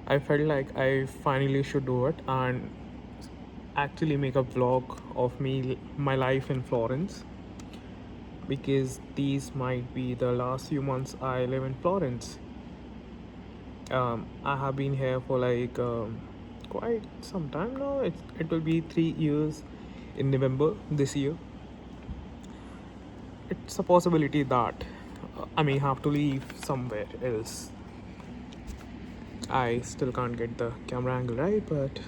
I felt like I finally should do it and actually make a vlog of my life in Florence, because these might be the last few months I live in Florence. I have been here for quite some time now. It will be 3 years in November this year. It's a possibility that I may have to leave somewhere else. I still can't get the camera angle right, but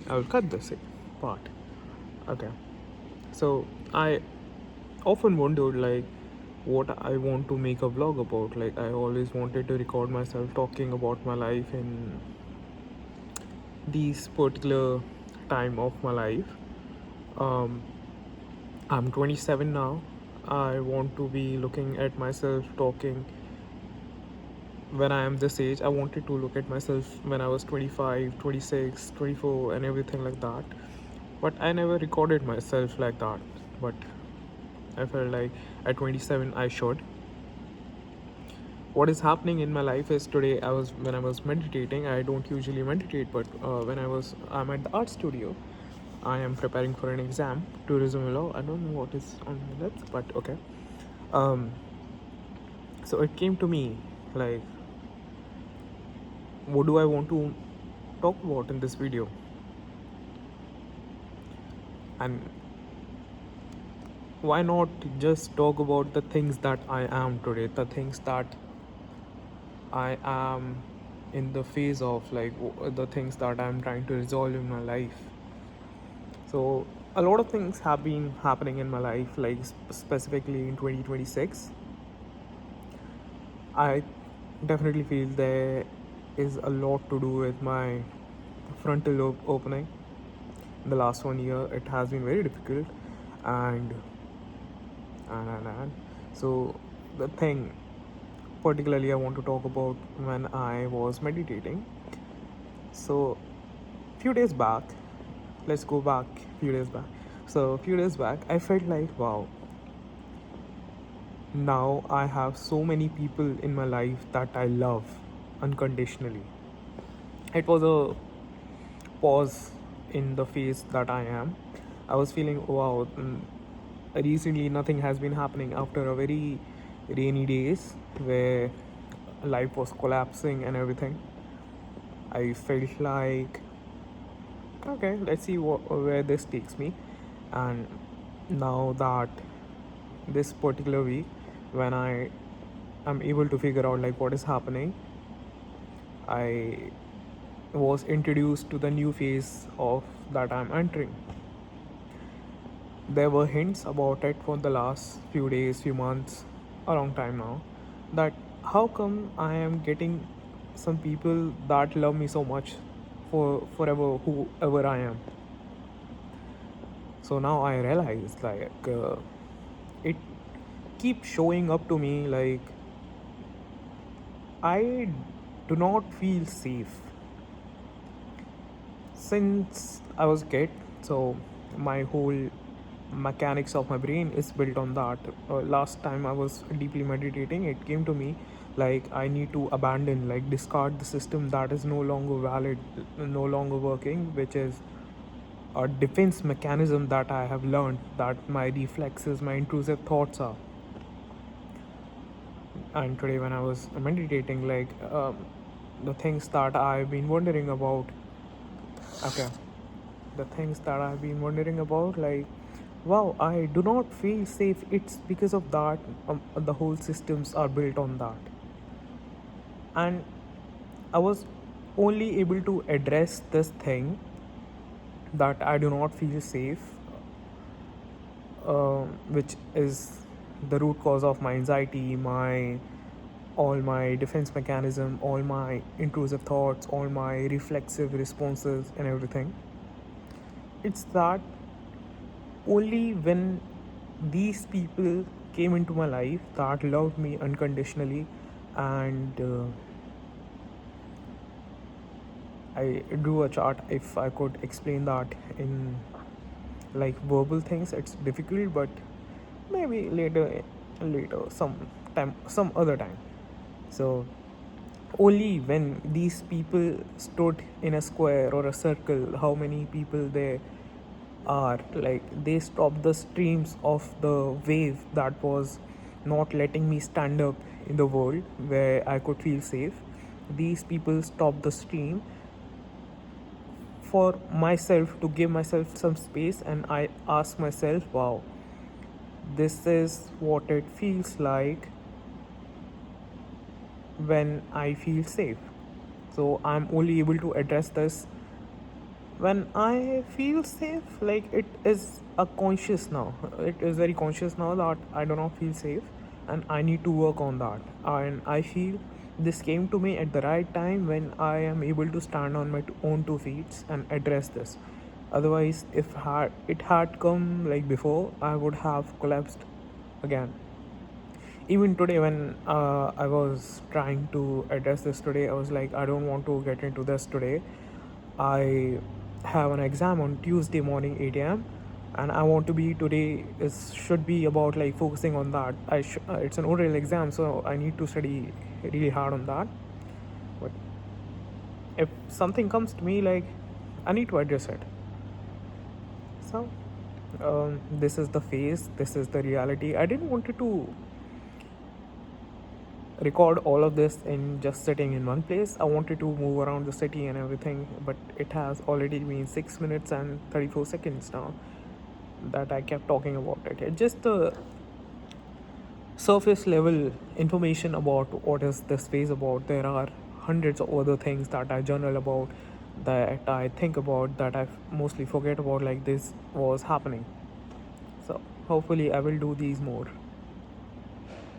I will cut this part. Okay. So I often wondered what I want to make a vlog about. Like I always wanted to record myself talking about my life in these particular time of my life. Um, I'm 27 now. I want to be looking at myself talking when I am this age. I wanted to look at myself when I was 25, 26, 24, and everything like that. But I never recorded myself like that. But I felt like at 27 I should. What is happening in my life is today when I was meditating. I don't usually meditate, but I'm at the art studio. I am preparing for an exam, tourism law. I don't know what is on my lips, but okay. Um, so it came to me like, what do I want to talk about in this video? And why not just talk about the things that I am today, the things that I am in the phase of, the things that I'm trying to resolve in my life. So a lot of things have been happening in my life, specifically in 2026. I definitely feel there is a lot to do with my frontal lobe opening. In the last 1 year, it has been very difficult, and so the thing particularly I want to talk about when I was meditating. So few days back, let's go back few days back. So a few days back, I felt like, wow, now I have so many people in my life that I love unconditionally. It was a pause in the phase that I am. I was feeling, wow, recently nothing has been happening after a very rainy days where life was collapsing and everything. I felt like, okay, let's see where this takes me. And now that this particular week, when I am able to figure out like what is happening, I was introduced to the new phase of that I'm entering. There were hints about it for the last few days, few months, a long time now, that how come I am getting some people that love me so much for forever, whoever I am. So now I realize it keeps showing up to me like I do not feel safe since I was a kid. So my whole mechanics of my brain is built on that. Last time I was deeply meditating, it came to me like I need to abandon, like discard the system that is no longer valid, no longer working, which is a defense mechanism that I have learned that my reflexes, my intrusive thoughts are. And today, when I was meditating, the things that I've been wondering about, okay, the things that I've been wondering about, like, wow, I do not feel safe. It's because of that. The whole systems are built on that. And I was only able to address this thing that I do not feel safe, which is the root cause of my anxiety, my all my defense mechanism, all my intrusive thoughts, all my reflexive responses, and everything. It's that only when these people came into my life that loved me unconditionally, and I drew a chart. If I could explain that in like verbal things, it's difficult, but maybe later, some other time. So only when these people stood in a square or a circle, how many people there are, like they stopped the streams of the wave that was not letting me stand up in the world where I could feel safe. These people stopped the stream for myself, to give myself some space, and I asked myself, wow, this is what it feels like when I feel safe. So I'm only able to address this when I feel safe. Like it is a conscious now. It is very conscious now that I do not feel safe, and I need to work on that. And I feel this came to me at the right time when I am able to stand on my own 2 feet and address this. Otherwise, if it had come like before, I would have collapsed again. Even today, when I was trying to address this today, I was like, I don't want to get into this today. I have an exam on Tuesday morning 8 a.m. and I want to be today is should be about like focusing on that. It's an oral exam, so I need to study really hard on that. But if something comes to me, like I need to address it. So this is the phase. This is the reality. I didn't want to record all of this in just sitting in one place. I wanted to move around the city and everything, but it has already been 6 minutes and 34 seconds now that I kept talking about it. It's just the surface level information about what is this phase about. There are hundreds of other things that I journal about, that I think about, that I mostly forget about, like this was happening. So hopefully I will do these more.